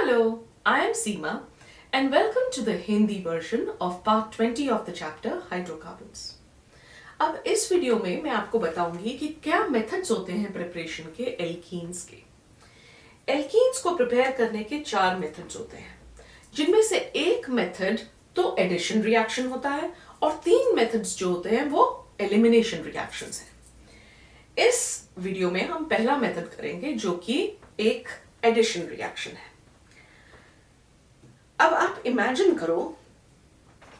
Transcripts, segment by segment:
Hello, I am Seema and welcome to the Hindi version of part 20 of the chapter Hydrocarbons. अब इस video में मैं आपको बताऊंगी कि क्या मेथड्स होते हैं प्रिपरेशन के एल्कीन्स के। एल्कीन्स को प्रिपेयर करने के 4 मेथड्स होते हैं, जिनमें से एक मेथड तो एडिशन रिएक्शन होता है और 3 मेथड्स जो होते हैं वो एलिमिनेशन रिएक्शंस हैं। इस वीडियो में हम पहला मेथड करेंगे जो कि एक एडिशन रिएक्शन है। अब आप इमेजिन करो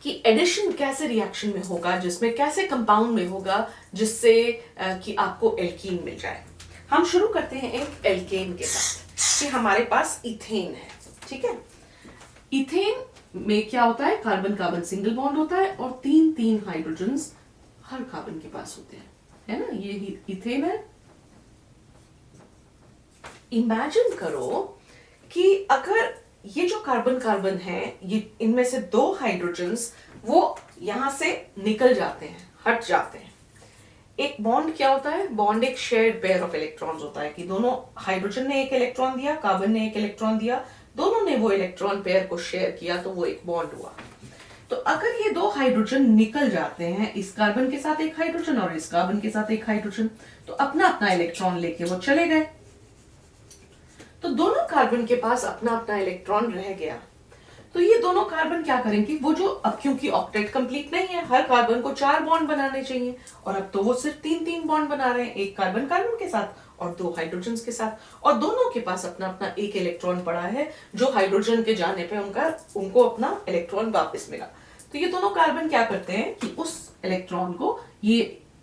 कि एडिशन कैसे रिएक्शन में होगा, जिसमें कैसे कंपाउंड में होगा जिससे कि आपको एल्कीन मिल जाए। हम शुरू करते हैं एक एल्केन के साथ कि हमारे पास इथेन है, ठीक है। इथेन में क्या होता है, कार्बन कार्बन सिंगल बॉन्ड होता है और 3 हाइड्रोजन्स हर कार्बन के पास होते हैं, है ना। ये इथेन है। इमेजिन करो कि अगर ये जो कार्बन कार्बन है, ये इनमें से 2 हाइड्रोजन्स वो यहां से निकल जाते हैं, हट जाते हैं। एक बॉन्ड क्या होता है, बॉन्ड एक शेयर्ड पेयर ऑफ इलेक्ट्रॉन्स होता है कि दोनों हाइड्रोजन ने एक इलेक्ट्रॉन दिया, कार्बन ने एक इलेक्ट्रॉन दिया, दोनों ने वो इलेक्ट्रॉन पेयर को शेयर किया तो वो एक बॉन्ड हुआ। तो अगर ये 2 हाइड्रोजन निकल जाते हैं, इस कार्बन के साथ एक हाइड्रोजन और इस कार्बन के साथ एक हाइड्रोजन, तो अपना अपना इलेक्ट्रॉन लेके वो चले गए। तो दोनों कार्बन के पास अपना अपना इलेक्ट्रॉन रह गया। तो ये दोनों कार्बन क्या करेंगे, वो जो अब क्योंकि ऑक्टेट कंप्लीट नहीं है, हर कार्बन को 4 बॉन्ड बनाने चाहिए और अब तो वो सिर्फ 3 बॉन्ड बना रहे हैं, एक कार्बन कार्बन के साथ और 2 हाइड्रोजन्स के साथ, और दोनों के पास अपना अपना एक इलेक्ट्रॉन पड़ा है जो हाइड्रोजन के जाने पे उनको अपना इलेक्ट्रॉन वापस मिला। तो ये दोनों कार्बन क्या करते हैं कि उस इलेक्ट्रॉन को ये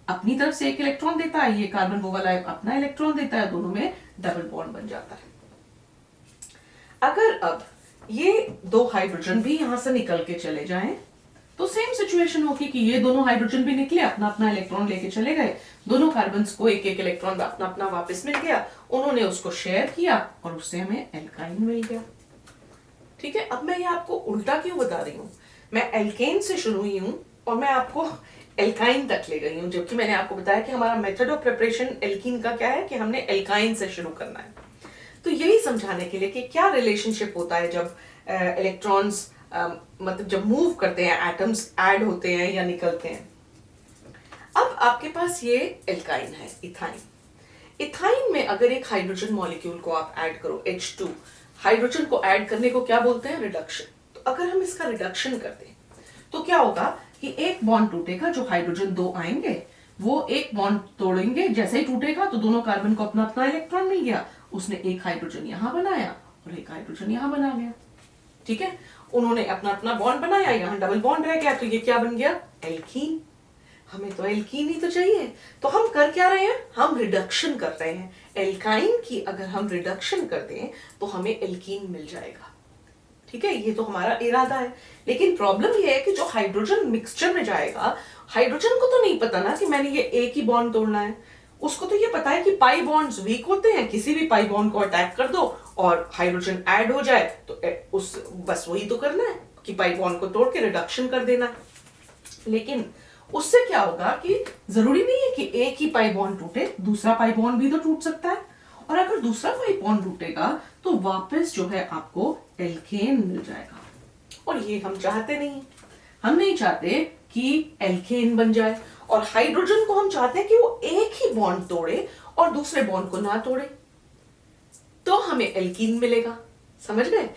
अपनी तरफ से एक इलेक्ट्रॉन देता है, ये कार्बन वो वाला अपना इलेक्ट्रॉन देता है, दोनों में डबल बॉन्ड बन जाता है। अगर अब ये 2 हाइड्रोजन भी यहां से निकल के चले जाएं तो सेम सिचुएशन होगी कि ये दोनों हाइड्रोजन भी निकले, अपना अपना इलेक्ट्रॉन लेके चले गए, दोनों कार्बन्स को एक एक इलेक्ट्रॉन अपना अपना वापस मिल गया, उन्होंने उसको शेयर किया और उससे हमें एल्काइन मिल गया, ठीक है। अब मैं ये आपको उल्टा क्यों बता रही हूं, मैं एल्केन से शुरू हुई हूं और मैं आपको एल्काइन तक ले गई हूं, जबकि मैंने आपको बताया कि हमारा मेथड ऑफ प्रिपरेशन एल्कीन का क्या है कि हमने एल्काइन से शुरू करना है। तो यही समझाने के लिए कि क्या रिलेशनशिप होता है जब इलेक्ट्रॉन्स मतलब जब मूव करते हैं, एटम्स ऐड होते हैं या निकलते हैं। अब आपके पास ये एल्काइन है, इथाइन। इथाइन में अगर एक हाइड्रोजन मॉलिक्यूल को आप ऐड करो, H2, हाइड्रोजन को ऐड करने को क्या बोलते हैं, रिडक्शन। तो अगर हम इसका रिडक्शन करते हैं तो क्या होगा कि एक बॉन्ड टूटेगा, जो हाइड्रोजन 2 आएंगे वो एक बॉन्ड तोड़ेंगे, जैसे ही टूटेगा तो दोनों कार्बन को अपना अपना इलेक्ट्रॉन मिल गया, उसने एक हाइड्रोजन यहां बनाया और एक हाइड्रोजन यहां बना गया, ठीक है। उन्होंने अपना अपना बॉन्ड बनाया, यहां डबल बॉन्ड रह गया, तो ये क्या बन गया, एल्कीन। हमें तो एल्कीन ही तो चाहिए, तो हम कर क्या रहे हैं, हम रिडक्शन कर रहे हैं। एल्काइन की अगर हम रिडक्शन कर दें तो हमें एल्कीन मिल जाएगा, ठीक है। ये तो हमारा इरादा है, लेकिन प्रॉब्लम ये है कि जो हाइड्रोजन मिक्सचर में जाएगा, हाइड्रोजन को तो नहीं पता ना कि मैंने ये एक ही बॉन्ड तोड़ना है, उसको तो ये पता है कि पाई बॉन्ड्स वीक होते हैं, किसी भी पाई बॉन्ड को अटैक कर दो और हाइड्रोजन ऐड हो जाए तो उस बस वही तो करना है कि पाई बॉन्ड को तोड़ के रिडक्शन कर देना है। लेकिन उससे क्या होगा कि जरूरी नहीं है कि एक ही पाई बॉन्ड टूटे, दूसरा पाई बॉन्ड भी तो टूट सकता है, और अगर दूसरा पाई बॉन्ड टूटेगा तो वापस जो है आपको एल्केन मिल जाएगा, और ये हम चाहते नहीं। हम नहीं चाहते कि एल्केन बन जाए, और हाइड्रोजन को हम चाहते हैं कि वो एक ही बॉन्ड तोड़े और दूसरे बॉन्ड को ना तोड़े, तो हमें एल्कीन मिलेगा। समझ गए,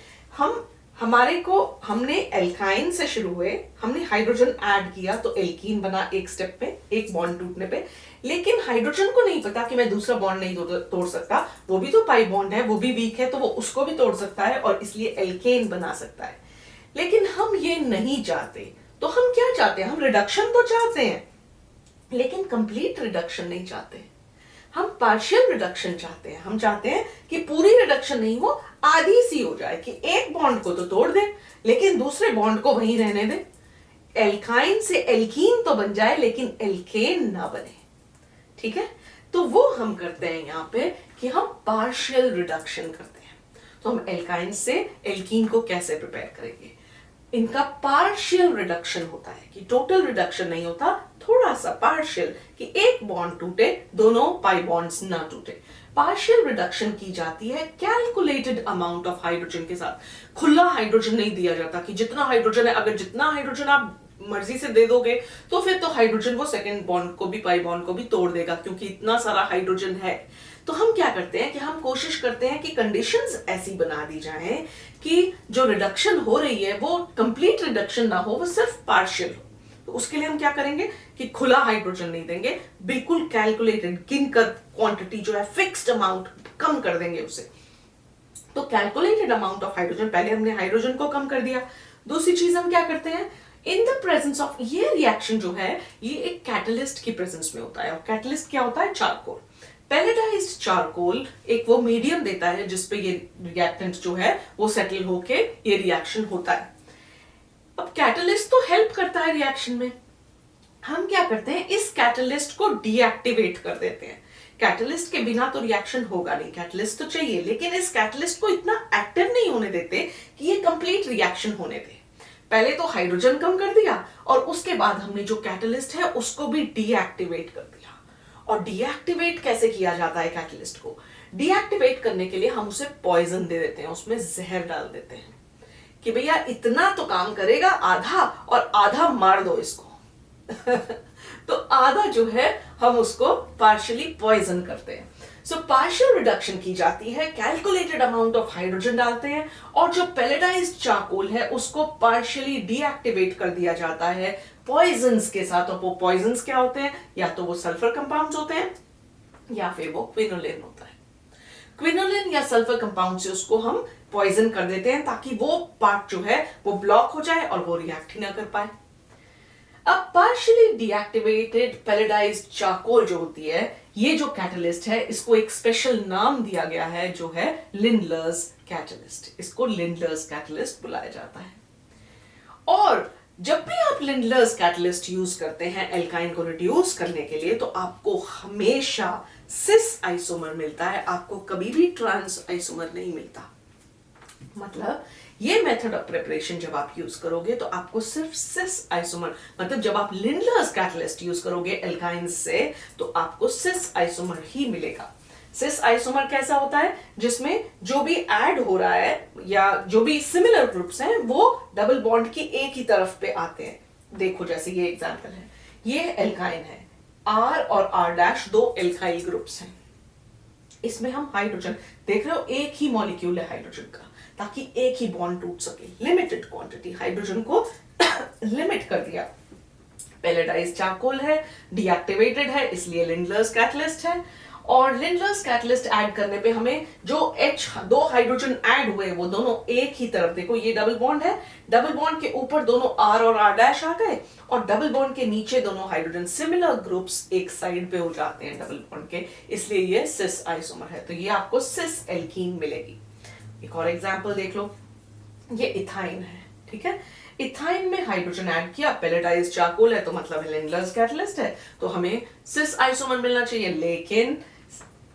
हमने एल्काइन से शुरू हुए, हमने हाइड्रोजन ऐड किया तो एल्कीन बना एक स्टेप पे, एक बॉन्ड टूटने पे, लेकिन हाइड्रोजन को नहीं पता कि मैं दूसरा बॉन्ड नहीं तोड़ सकता, वो भी तो पाई बॉन्ड है, वो भी वीक है, तो वो उसको भी तोड़ सकता है और इसलिए एल्केन बना सकता है। लेकिन हम ये नहीं चाहते, तो हम क्या चाहते हैं, हम रिडक्शन तो चाहते हैं लेकिन कंप्लीट रिडक्शन नहीं चाहते, हम पार्शियल रिडक्शन चाहते हैं। हम चाहते हैं कि पूरी रिडक्शन नहीं हो, आधी सी हो जाए, कि एक बॉन्ड को तो तोड़ दे लेकिन दूसरे बॉन्ड को वहीं रहने दे, एल्काइन से एल्कीन तो बन जाए लेकिन एल्केन ना बने, ठीक है। तो वो हम करते हैं यहां पे कि हम पार्शियल रिडक्शन करते हैं। तो हम एल्काइन से एल्कीन को कैसे प्रिपेयर करेंगे, इनका पार्शियल रिडक्शन होता है, कि टोटल रिडक्शन नहीं होता, थोड़ा सा पार्शियल, कि एक बॉन्ड टूटे, दोनों पाई बॉन्ड्स ना टूटे। पार्शियल रिडक्शन की जाती है कैलकुलेटेड अमाउंट ऑफ हाइड्रोजन के साथ। खुला हाइड्रोजन नहीं दिया जाता कि जितना हाइड्रोजन है, अगर जितना हाइड्रोजन आप मर्जी से दे दोगे तो फिर तो हाइड्रोजन वो सेकंड बॉन्ड को भी, पाई बॉन्ड को भी तोड़ देगा, क्योंकि इतना सारा हाइड्रोजन है। तो हम क्या करते हैं कि हम कोशिश करते हैं कि कंडीशंस ऐसी बना दी जाए कि जो रिडक्शन हो रही है वो कंप्लीट रिडक्शन ना हो, वो सिर्फ पार्शियल हो। तो उसके लिए हम क्या करेंगे कि खुला हाइड्रोजन नहीं देंगे, बिल्कुल कैलकुलेटेड, गिनकर क्वांटिटी जो है फिक्स्ड अमाउंट कम कर देंगे उसे। तो कैलकुलेटेड अमाउंट ऑफ हाइड्रोजन, पहले हमने हाइड्रोजन को कम कर दिया। दूसरी चीज हम क्या करते हैं, इन द प्रेजेंस ऑफ, ये रिएक्शन जो है ये एक कैटलिस्ट की प्रेजेंस में होता है, और कैटलिस्ट क्या होता है, चारकोल। पैलेडाइज्ड चारकोल एक वो मीडियम देता है जिसपे ये रिएक्टेंट जो है वो सेटल होके ये रिएक्शन होता है। अब कैटलिस्ट तो हेल्प करता है रिएक्शन में, हम क्या करते हैं, इस कैटलिस्ट को डीएक्टिवेट कर देते हैं। कैटलिस्ट के बिना तो रिएक्शन होगा नहीं, कैटलिस्ट तो चाहिए, लेकिन इस कैटलिस्ट को इतना एक्टिव नहीं होने देते कि ये कंप्लीट रिएक्शन होने दे। पहले तो हाइड्रोजन कम कर दिया, और उसके बाद हमने जो कैटलिस्ट है उसको भी डीएक्टिवेट कर दिया। और डीएक्टिवेट कैसे किया जाता है कैटलिस्ट को, डीएक्टिवेट करने के लिए हम उसे पॉइजन दे देते हैं, उसमें जहर डाल देते हैं कि भैया इतना तो काम करेगा आधा, और आधा मार दो इसको। तो आधा जो है हम उसको पार्शियली पॉइजन करते हैं। सो पार्शियल रिडक्शन की जाती है, कैलकुलेटेड अमाउंट ऑफ हाइड्रोजन डालते हैं, और जो पैलेडाइज्ड चारकोल है उसको पार्शियली डीएक्टिवेट कर दिया जाता है पॉइजन्स के साथ। और वो पॉइजन्स क्या होते हैं, या तो वो सल्फर कंपाउंड्स होते हैं या फिर वो क्विनोलिन होता है। क्विनोलिन या सल्फर कंपाउंड से उसको हम पॉइजन कर देते हैं ताकि वो पार्ट जो है वो ब्लॉक हो जाए और वो रिएक्ट ही ना कर पाए। अब पार्शियली डीएक्टिवेटेड पैलेडाइज्ड चारकोल जो होती है, ये जो कैटलिस्ट है इसको एक स्पेशल नाम दिया गया है जो है लिंडलर्स कैटलिस्ट। इसको लिंडलर्स कैटलिस्ट बुलाया जाता है। और जब भी आप लिंडलर्स कैटलिस्ट यूज करते हैं एल्काइन को रिड्यूस करने के लिए, तो आपको हमेशा सिस आइसोमर मिलता है, आपको कभी भी ट्रांस आइसोमर नहीं मिलता। मतलब ये मेथड ऑफ प्रिपरेशन जब आप यूज करोगे तो आपको सिर्फ सिस आइसोमर, मतलब जब आप लिंडलर्स कैटलिस्ट यूज करोगे एल्काइंस से तो आपको सिस आइसोमर ही मिलेगा। सिस आइसोमर कैसा होता है, जिसमें जो भी ऐड हो रहा है या जो भी सिमिलर ग्रुप्स हैं वो डबल बॉन्ड की एक ही तरफ पे आते हैं। देखो जैसे ये एग्जांपल है, ये एल्काइन है, R और R' दो एल्काइल ग्रुप्स हैं। इसमें हम हाइड्रोजन देख रहे हो, एक ही मॉलिक्यूल है हाइड्रोजन का, ताकि एक ही बॉन्ड टूट सके। लिमिटेड क्वांटिटी हाइड्रोजन को लिमिट कर दिया। पैलेडाइज्ड चारकोल है, डीएक्टिवेटेड है, इसलिए लिंडलर्स कैटलिस्ट है। और लिंडलर्स कैटलिस्ट ऐड करने पे हमें जो दो हाइड्रोजन ऐड हुए वो दोनों एक ही तरफ, देखो ये डबल बॉन्ड है, डबल बॉन्ड के ऊपर दोनों R और R' आ गए, और डबल बॉन्ड के नीचे दोनों हाइड्रोजन सिमिलर ग्रुप्स एक साइड पे हो जाते हैं डबल बॉन्ड के, इसलिए ये सिस आइसोमर है। तो ये आपको सिस एल्कीन मिलेगी। एक और एग्जांपल देख लो, ये इथाइन है, ठीक है। इथाइन में हाइड्रोजन ऐड किया, पैलेडाइज्ड चारकोल है तो मतलब लिंडलर्स कैटलिस्ट है, तो हमें सिस आइसोमर मिलना चाहिए। लेकिन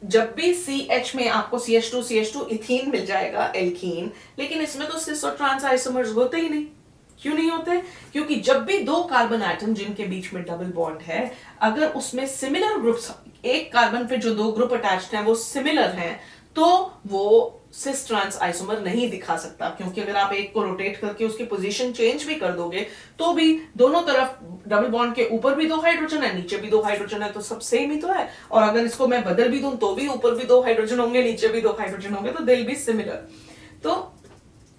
जब भी CH में आपको CH2 इथीन मिल जाएगा एल्कीन, लेकिन इसमें तो सिस और ट्रांस आइसोमर्स होते ही नहीं। क्यों नहीं होते, क्योंकि जब भी दो कार्बन एटम जिनके बीच में डबल बॉन्ड है, अगर उसमें सिमिलर ग्रुप्स, एक कार्बन पे जो दो ग्रुप अटैच्ड हैं वो सिमिलर हैं, तो वो सिस ट्रांस आइसोमर नहीं दिखा सकता। क्योंकि अगर आप एक को रोटेट करके उसकी पोजीशन चेंज भी कर दोगे तो भी दोनों तरफ डबल बॉन्ड के ऊपर भी दो हाइड्रोजन है, नीचे भी दो हाइड्रोजन है, तो सब सेम ही तो है। और अगर इसको मैं बदल भी दूं तो भी ऊपर भी दो हाइड्रोजन होंगे, नीचे भी दो हाइड्रोजन होंगे, तो दे विल बी सिमिलर। तो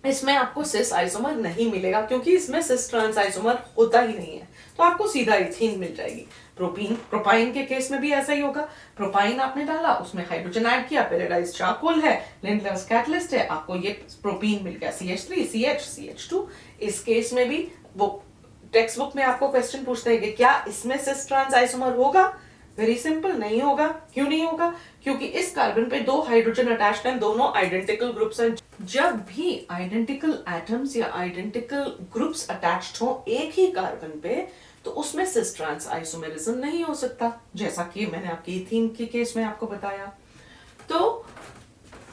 इसमें आपको सिस आइसोमर नहीं मिलेगा, क्योंकि इसमें सिस ट्रांस आइसोमर होता ही नहीं है, तो आपको सीधा इथीन मिल जाएगी। प्रोपाइन के केस में भी ऐसा ही होगा। प्रोपाइन आपने डाला, उसमें हाइड्रोजन ऐड किया, पैलेडाइज्ड चारकोल है, लिंडलर्स कैटलिस्ट है, आपको ये प्रोपीन मिल गया, CH3 CH CH2। इस केस में भी वो टेक्स्ट बुक में आपको क्वेश्चन पूछते हैं कि क्या इसमें सिस ट्रांस आइसोमर होगा। वेरी सिंपल, नहीं होगा। क्यों नहीं होगा, क्योंकि इस कार्बन पे दो हाइड्रोजन अटैच्ड हैं, दोनों आइडेंटिकल ग्रुप्स हैं। जब भी आइडेंटिकल एटम्स या आइडेंटिकल ग्रुप्स अटैच्ड हो एक ही कार्बन पे, तो उसमें सिस ट्रांस आइसोमेरिज्म नहीं हो सकता, जैसा कि मैंने आपकी इथीन के केस में आपको बताया। तो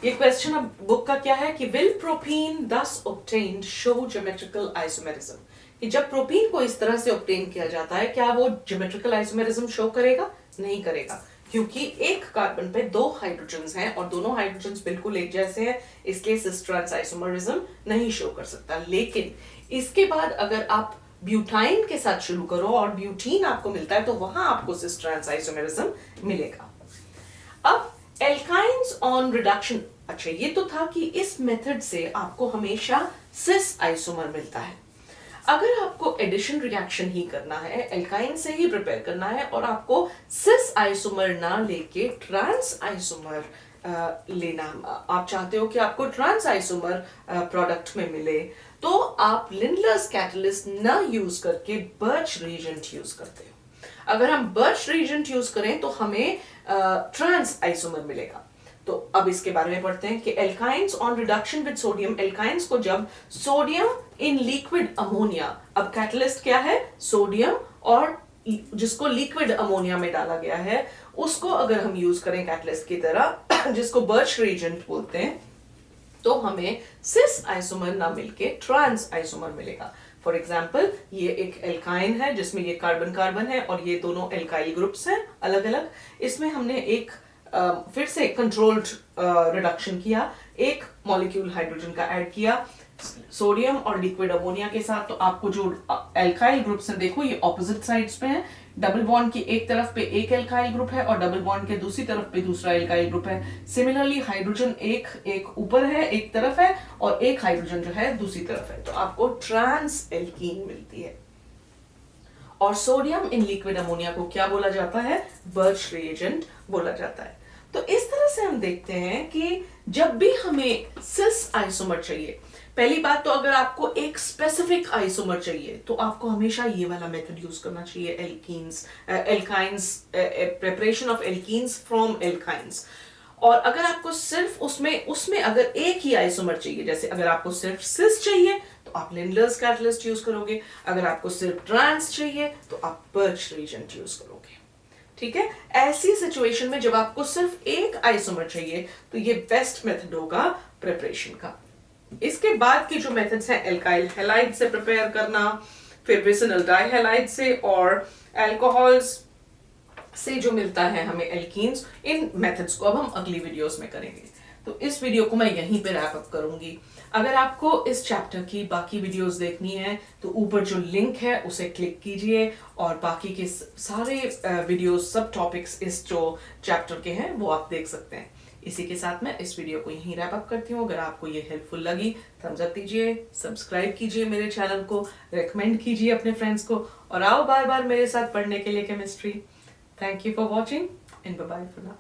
ये क्वेश्चन अब बुक का क्या है कि विल प्रोपीन दस ऑब्टेन्ड शो ज्योमेट्रिकल आइसोमेरिज्म, कि जब प्रोपीन को इस तरह से ऑब्टेन किया जाता है क्या वो ज्योमेट्रिकल आइसोमेरिज्म शो करेगा? नहीं करेगा, क्योंकि एक कार्बन पे दो हाइड्रोजन्स हैं और दोनों हाइड्रोजन्स बिल्कुल एक जैसे हैं, इसलिए सिस ट्रांस आइसोमेरिज्म नहीं शो कर सकता। लेकिन इसके बाद अगर आप ब्यूटाइन के साथ शुरू करो और ब्यूटीन आपको मिलता है तो वहां आपको सिस ट्रांस आइसोमेरिज्म मिलेगा। अब एल्काइन्स ऑन रिडक्शन, अच्छा ये तो था कि इस मेथड से आपको हमेशा सिस आइसोमर मिलता है। अगर आपको एडिशन रिएक्शन ही करना है, एल्काइन से ही प्रिपेयर करना है और आपको सिस आइसोमर ना लेके ट्रांस आइसोमर लेना, आप चाहते हो कि आपको ट्रांस आइसोमर प्रोडक्ट में मिले, तो आप लिंडलर्स कैटलिस्ट ना यूज करके बर्च रिएजेंट यूज करते हो। अगर हम बर्च रिएजेंट यूज करें तो हमें ट्रांस आइसोमर मिलेगा। तो अब इसके बारे में पढ़ते हैं कि alkynes on reduction with sodium, alkynes को जब सोडियम इन लिक्विड अमोनिया, अब कैटलिस्ट क्या है? सोडियम, और जिसको लिक्विड अमोनिया में डाला गया है उसको अगर हम यूज करें कैटलिस्ट की तरह जिसको बर्च रिएजेंट बोलते हैं, तो हमें सिस आइसोमर ना मिलके ट्रांस आइसोमर मिलेगा। फॉर एग्जाम्पल ये एक एल्काइन है जिसमें ये कार्बन कार्बन है और ये दोनों एल्काइल ग्रुप्स हैं अलग अलग। इसमें हमने एक फिर से कंट्रोल्ड रिडक्शन किया, एक मॉलिक्यूल हाइड्रोजन का ऐड किया सोडियम और लिक्विड अमोनिया के साथ, तो आपको जो एल्काइल ग्रुप्स हैं देखो ये ऑपोजिट साइड्स पे हैं। डबल बॉन्ड की एक तरफ पे एक एल्काइल ग्रुप है और डबल बॉन्ड के दूसरी तरफ पे दूसरा एल्काइल ग्रुप है। सिमिलरली हाइड्रोजन एक ऊपर है एक तरफ है और एक हाइड्रोजन जो है दूसरी तरफ है, तो आपको ट्रांस एल्कीन मिलती है। और सोडियम इन लिक्विड अमोनिया को क्या बोला जाता है? बर्च रिएजेंट बोला जाता है। तो इस तरह से हम देखते हैं कि जब भी हमें सिस आइसोमर चाहिए, पहली बात तो अगर आपको एक स्पेसिफिक आइसोमर चाहिए तो आपको हमेशा ये वाला मेथड यूज करना चाहिए, alkynes preparation of alkenes from alkynes. और अगर आपको सिर्फ उसमें अगर एक ही आइसोमर चाहिए, जैसे अगर आपको सिर्फ सिस चाहिए तो आप लिंडलर्स कैटलिस्ट यूज करोगे, अगर आपको सिर्फ ट्रांस चाहिए तो आप बर्च रिएजेंट यूज करोगे। ठीक है, ऐसी सिचुएशन में जब आपको सिर्फ एक आइसोमर चाहिए तो ये बेस्ट मेथड होगा प्रिपरेशन का। इसके बाद के जो मेथड्स हैं एल्काइल हैलाइड से प्रिपेयर करना, फिर विसिनल डाइहैलाइड से और अल्कोहल्स से जो मिलता है हमें एल्कीन्स, इन मेथड्स को अब हम अगली वीडियोस में करेंगे। तो इस वीडियो को मैं यहीं पे रैप अप करूंगी। अगर आपको इस चैप्टर की बाकी वीडियोस देखनी है तो ऊपर जो लिंक है उसे क्लिक कीजिए और बाकी के सारे वीडियोस सब टॉपिक्स इस जो चैप्टर के हैं वो आप देख सकते हैं। इसी के साथ मैं इस वीडियो को यहीं रैप अप करती हूँ। अगर आपको ये हेल्पफुल लगी थम्स अप दीजिए, सब्सक्राइब कीजिए मेरे चैनल को, रेकमेंड कीजिए अपने फ्रेंड्स को और आओ बार बार मेरे साथ पढ़ने के लिए chemistry. Thank you for watching and bye bye for now.